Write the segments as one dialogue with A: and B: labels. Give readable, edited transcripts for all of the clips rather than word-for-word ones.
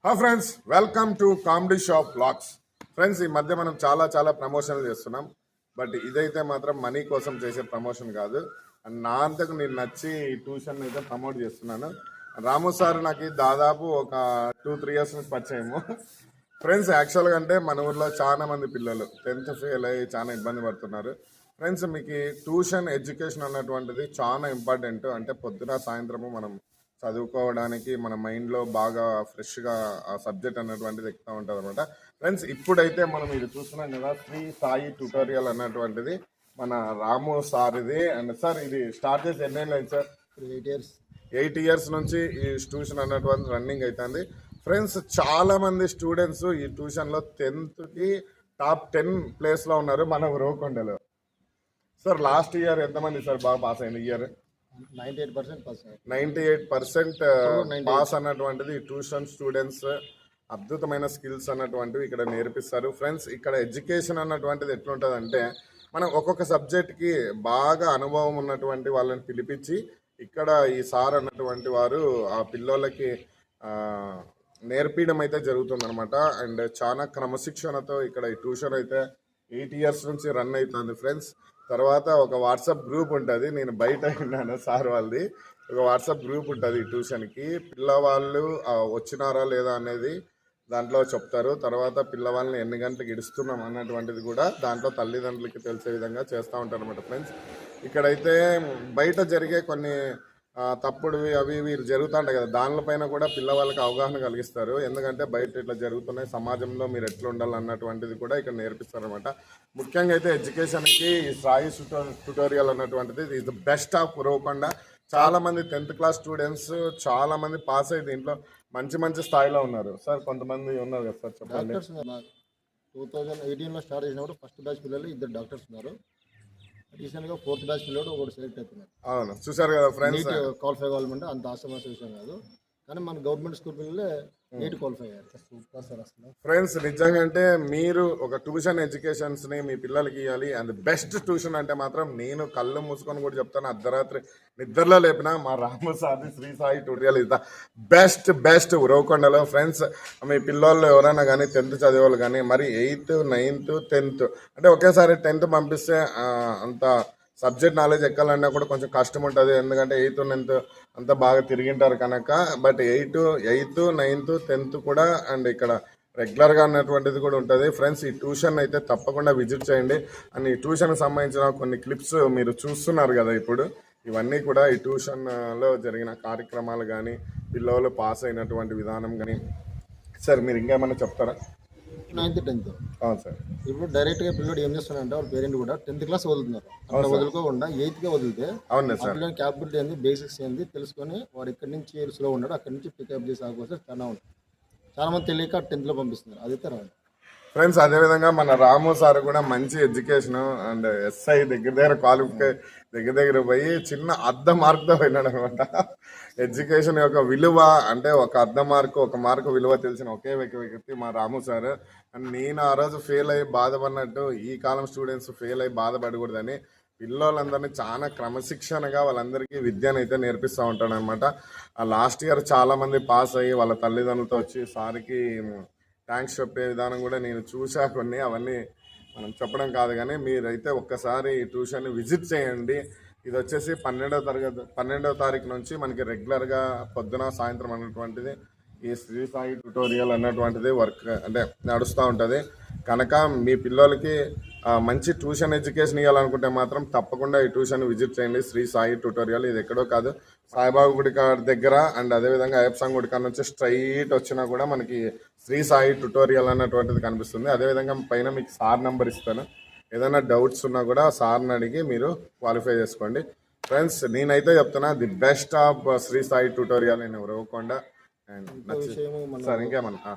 A: Hi friends, welcome to comedy shop blogs. Friends, ఈ మధ్య మనం చాలా ప్రమోషన్లు చేస్తున్నాం. బట్ ఇదైతే మాత్రం మనీ కోసం చేసే ప్రమోషన్ కాదు. అండ్ నా అంతకు నేను నచ్చి ఈ ట్యూషన్ అయితే ప్రమోట్ చేస్తున్నాను. రాము సార్ నాకు దాదాపు ఒక 2-3 ఇయర్స్ నుంచి పరిచయము. ఫ్రెండ్స్, యాక్చువల్గా అంటే మన ఊర్లో చాలా మంది పిల్లలు 10th ఫెయిల్ అయ్యి చాలా ఇబ్బంది పడుతున్నారు. ఫ్రెండ్స్, మీకు ట్యూషన్ ఎడ్యుకేషన్ అన్నటువంటిది చాలా ఇంపార్టెంట్. అంటే పొద్దున సాయంత్రము మనం చదువుకోవడానికి మన మైండ్లో బాగా ఫ్రెష్గా ఆ సబ్జెక్ట్ అన్నటువంటిది ఎక్కుతూ ఉంటుంది అనమాట. ఫ్రెండ్స్, ఇప్పుడైతే మనం ఇది చూస్తున్నాం కదా, శ్రీ సాయి ట్యూటోరియల్ అన్నటువంటిది మన రాము సార్ ఇది. అండ్ సార్, ఇది స్టార్ట్ చేసి ఎన్నేళ్ళు అయింది సార్? 8 ఇయర్స్ నుంచి ఈ ట్యూషన్ అన్నటువంటి రన్నింగ్ అవుతుంది. ఫ్రెండ్స్, చాలా మంది స్టూడెంట్స్ ఈ ట్యూషన్లో 10th టాప్ 10 ప్లేస్లో ఉన్నారు మన ఉరవకొండలో. సార్, లాస్ట్ ఇయర్ ఎంతమంది సార్ బాగా పాస్ అయింది? ఇయర్ 98% పాస్ అన్నటువంటిది ట్యూషన్ స్టూడెంట్స్ అద్భుతమైన స్కిల్స్ అన్నటువంటివి ఇక్కడ నేర్పిస్తారు. ఫ్రెండ్స్, ఇక్కడ ఎడ్యుకేషన్ అన్నటువంటిది ఎట్లుంటుంది అంటే, మనం ఒక్కొక్క సబ్జెక్ట్కి బాగా అనుభవం ఉన్నటువంటి వాళ్ళని పిలిపించి ఇక్కడ ఈ సార్ అన్నటువంటి వారు ఆ పిల్లోళ్ళకి నేర్పించడం అయితే జరుగుతుందన్నమాట. అండ్ చాలా క్రమశిక్షణతో ఇక్కడ ఈ ట్యూషన్ అయితే 8 ఇయర్స్ నుంచి రన్ అవుతుంది. ఫ్రెండ్స్, తర్వాత ఒక వాట్సాప్ గ్రూప్ ఉంటుంది. నేను బయట విన్నాను సార్ వాళ్ళది. ఒక వాట్సాప్ గ్రూప్ ఉంటుంది ఈ ట్యూషన్కి. పిల్లవాళ్ళు వచ్చినారా లేదా అనేది దాంట్లో చెప్తారు. తర్వాత పిల్లవాళ్ళని ఎన్ని గంటలకు ఇడుస్తున్నాం అన్నటువంటిది కూడా దాంట్లో తల్లిదండ్రులకి తెలిసే విధంగా చేస్తూ ఉంటారు అనమాట. ఫ్రెండ్స్, ఇక్కడైతే బయట జరిగే కొన్ని తప్పుడువి అవి ఇవి జరుగుతుంటాయి కదా, దానిపైన కూడా పిల్లవాళ్ళకి అవగాహన కలిగిస్తారు. ఎందుకంటే బయట ఇట్లా జరుగుతున్నాయి, సమాజంలో మీరు ఎట్లా ఉండాలి అన్నటువంటిది కూడా ఇక్కడ నేర్పిస్తారు అనమాట. ముఖ్యంగా అయితే ఎడ్యుకేషన్కి ఈ సాయి ట్యూటోరియల్ అన్నటువంటిది is the best of Uravakonda. చాలా మంది 10th క్లాస్ స్టూడెంట్స్ చాలా మంది పాస్ అయ్యి దీంట్లో మంచి స్థాయిలో ఉన్నారు. సార్, కొంతమంది ఉన్నారు కదా సార్, చెప్పండి.
B: 2018లో స్టార్ట్ చేసినప్పుడు ఫస్ట్ బ్యాచ్ పిల్లలు 2 డాక్టర్స్ ఉన్నారు. రీసెంట్గా 4th బ్యాచ్ పిల్లలు ఒకటి సెలెక్ట్ అవుతున్నారు.
A: అవును, చూసారు కదా ఫ్రెండ్స్.
B: క్వాలిఫై కావాలంటే అంత ఆశ్రమాస విషయం కాదు, కానీ మన గవర్నమెంట్ స్కూల్ పిల్లలే నీట్ క్వాలిఫై అయ్యారు. సూపర్ సార్ అసలు.
A: ఫ్రెండ్స్, నిజంగా అంటే మీరు ఒక ట్యూషన్ ఎడ్యుకేషన్స్ని మీ పిల్లలకి ఇవ్వాలి. అండ్ బెస్ట్ ట్యూషన్ అంటే మాత్రం నేను కళ్ళు మూసుకొని కూడా చెప్తాను, అర్ధరాత్రి నిద్రలో లేపిన మా Ramu sir Shri Sai tutorial is the best ఉరవకొండలో. ఫ్రెండ్స్, మీ పిల్లోళ్ళు ఎవరైనా కానీ 10th చదివేవాళ్ళు కానీ మరి 8th, 9th, 10th అంటే ఒకేసారి 10th పంపిస్తే అంత సబ్జెక్ట్ నాలెడ్జ్ ఎక్కాలన్నా కూడా కొంచెం కష్టం ఉంటుంది. ఎందుకంటే 8th, 9th అంతా బాగా తిరిగింటారు కనుక. బట్ 8th, 9th, 10th కూడా అండ్ ఇక్కడ రెగ్యులర్గా అన్నటువంటిది కూడా ఉంటుంది. ఫ్రెండ్స్, ఈ ట్యూషన్ అయితే తప్పకుండా విజిట్ చేయండి. అండ్ ఈ ట్యూషన్కి సంబంధించిన కొన్ని క్లిప్స్ మీరు చూస్తున్నారు కదా ఇప్పుడు, ఇవన్నీ కూడా ఈ ట్యూషన్లో జరిగిన కార్యక్రమాలు కానీ పిల్లలు పాస్ అయినటువంటి విధానం కానీ. సార్, మీరు ఇంకేమైనా చెప్తారా?
B: 9th, 10th
A: అవును సార్.
B: ఇప్పుడు డైరెక్ట్గా పిల్లడు ఏం చేస్తున్నారంటే వాళ్ళ పేరెంట్ కూడా 10th క్లాస్ వదులుతున్నారు. అక్కడ వదులుకోకుండా 8th వదిలితే
A: అవును సార్,
B: పిల్లలు క్యాపబిలిటీ ఏంది, బేసిక్స్ ఏంది తెలుసుకొని వాడు ఇక్కడి నుంచి స్లో ఉన్నాడు అక్కడి నుంచి పికప్ చేసి ఆగిపోతే చాలా ఉంటుంది. చాలా మంది తెలియక 10th పంపిస్తున్నారు. అదైతే రాదు.
A: ఫ్రెండ్స్, అదేవిధంగా మన రాము సార్ కూడా మంచి ఎడ్యుకేషన్ అండ్ ఎస్ఐ దగ్గర క్వాలిఫై దగ్గర పోయి చిన్న అర్ధ మార్కుతో పోయినాడు అనమాట. ఎడ్యుకేషన్ యొక్క విలువ అంటే ఒక మార్కు విలువ తెలిసిన ఒకే వ్యక్తి మా రాము సార్. అండ్ నేను ఆ రోజు ఫెయిల్ అయ్యి బాధపడినట్టు ఈ కాలం స్టూడెంట్స్ ఫెయిల్ అయ్యి బాధపడకూడదని పిల్లలందరినీ చాలా క్రమశిక్షణగా వాళ్ళందరికీ విద్యను అయితే నేర్పిస్తూ ఉంటాడు అనమాట. లాస్ట్ ఇయర్ చాలా మంది పాస్ అయ్యి వాళ్ళ తల్లిదండ్రులతో వచ్చి సార్కి థ్యాంక్స్ చెప్పే విధానం కూడా నేను చూసా కొన్ని. అవన్నీ మనం చెప్పడం కాదు, కానీ మీరైతే ఒక్కసారి ట్యూషన్ విజిట్ చేయండి. ఇది వచ్చేసి 12వ తారీఖు నుంచి మనకి రెగ్యులర్గా పొద్దున సాయంత్రం అన్నటువంటిది ఈ శ్రీ సాయి ట్యూటోరియల్ అన్నటువంటిది వర్క్ అంటే నడుస్తూ ఉంటుంది. కనుక మీ పిల్లలకి మంచి ట్యూషన్ ఎడ్యుకేషన్ ఇవ్వాలనుకుంటే మాత్రం తప్పకుండా ఈ ట్యూషన్ విజిట్ చేయండి. శ్రీ సాయి ట్యూటోరియల్ ఇది ఎక్కడో కాదు, సాయిబాబా గుడి దగ్గర. అండ్ అదేవిధంగా అయ్యప్ప గుడి కాడ నుంచి స్ట్రైట్ వచ్చినా కూడా మనకి శ్రీ సాయి ట్యూటోరియల్ అన్నటువంటిది కనిపిస్తుంది. అదేవిధంగా పైన మీకు సార్ నెంబర్ ఇస్తాను. ఏదైనా డౌట్స్ ఉన్నా కూడా సార్ని అడిగి మీరు క్వాలిఫై చేసుకోండి. ఫ్రెండ్స్, నేనైతే చెప్తున్నా the best of Sri Sai tutorial నేను ఉరవకొండ. అండ్ సార్, ఇంకేమన్నా?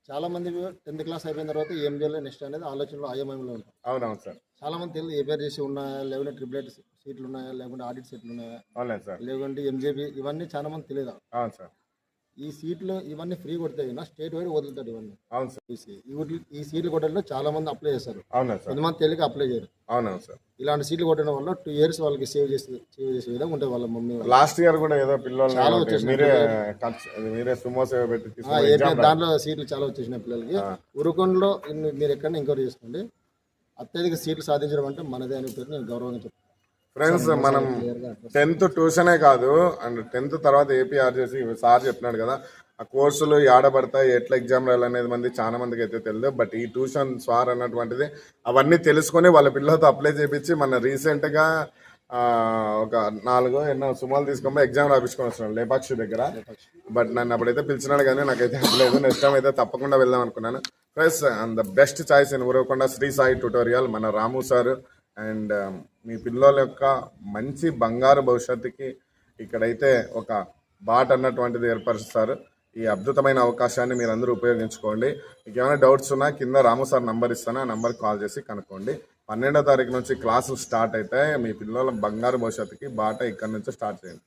B: చాలా మంది 10th క్లాస్ అయిపోయిన తర్వాత ఏం చేయాలి నెక్స్ట్ అనేది ఆలోచనలో ఆయామంలో ఉంటారు.
A: అవునవును సార్.
B: చాలా మంది తెలియదు ఏపీఆర్ చేసి ఉన్నాయా, లేకుంటే 888 సీట్లు ఉన్నాయా, లేకుంటే ఆడిట్ సీట్లు ఉన్నాయా,
A: అవును సార్,
B: లేకుంటే ఎంజేబీ, ఇవన్నీ చాలా మంది తెలియదు.
A: అవును సార్.
B: ఈ సీట్లు ఇవన్నీ ఫ్రీ కొడితే అయినా స్టేట్ వైడ్ వదులుతాడు ఇవన్నీ.
A: అవును సార్.
B: ఈ సీట్లు కొట్టడంలో చాలా మంది అప్లై చేస్తారు,
A: అవునా సార్.
B: కొంతమంది తెలియక అప్లై చేయరు.
A: అవునవును సార్.
B: ఇలాంటి సీట్లు కొట్టడం వల్ల 2 years వాళ్ళకి సేవ్ చేసే విధంగా ఉంటుంది వాళ్ళ మమ్మీ వాళ్ళు.
A: లాస్ట్ ఇయర్ కూడా ఏదో పిల్లలు
B: చాలా వచ్చేసినాయి
A: మీరే సుమో సేవ పెట్టి
B: ఏపీ
A: తీసుకుని
B: దాంట్లో సీట్లు చాలా వచ్చేసినాయి పిల్లలకి. ఉరుకొండలో మీరు ఎక్కడ ఎంక్వైరీ చేసుకోండి, అత్యధిక సీట్లు సాధించడం అంటే మనదే అనే పేరు నేను గౌరవంగా చెప్తాను.
A: ఫ్రెండ్స్, మనం 10th ట్యూషనే కాదు అండ్ 10th తర్వాత ఏపీఆర్ చేసి సార్ చెప్పినాడు కదా, ఆ కోర్సులు ఆడబడతాయి, ఎట్లా ఎగ్జామ్ రాయాలనేది మంది చాలా మందికి అయితే తెలియదు. బట్ ఈ ట్యూషన్ స్వార్ అన్నటువంటిది అవన్నీ తెలుసుకొని వాళ్ళ పిల్లలతో అప్లై చేయించి మన రీసెంట్గా ఒక 4 ఎన్నో సుమాలు తీసుకొని ఎగ్జామ్ రాపించుకొని వస్తున్నాను లేపాక్షి దగ్గర. బట్ నన్ను అప్పుడైతే పిలిచినాడు కానీ నాకైతే అవ్వలేదు. నెక్స్ట్ టైం అయితే తప్పకుండా వెళ్దాం అనుకున్నాను. Plus and the best choice in Urakonda Sri Sai tutorial మన రాము సార్. అండ్ మీ పిల్లల యొక్క మంచి బంగారు భవిష్యత్తుకి ఇక్కడైతే ఒక బాట అన్నటువంటిది ఏర్పరుస్తారు. ఈ అద్భుతమైన అవకాశాన్ని మీరు అందరూ ఉపయోగించుకోండి. మీకు ఏమైనా డౌట్స్ ఉన్నా కింద రాము సార్ నంబర్ ఇస్తాను, ఆ నంబర్కి కాల్ చేసి కనుక్కోండి. 12వ తారీఖు నుంచి క్లాసులు స్టార్ట్ అయితే మీ పిల్లల బంగారు భవిష్యత్తుకి బాట ఇక్కడ నుంచి స్టార్ట్ చేయండి.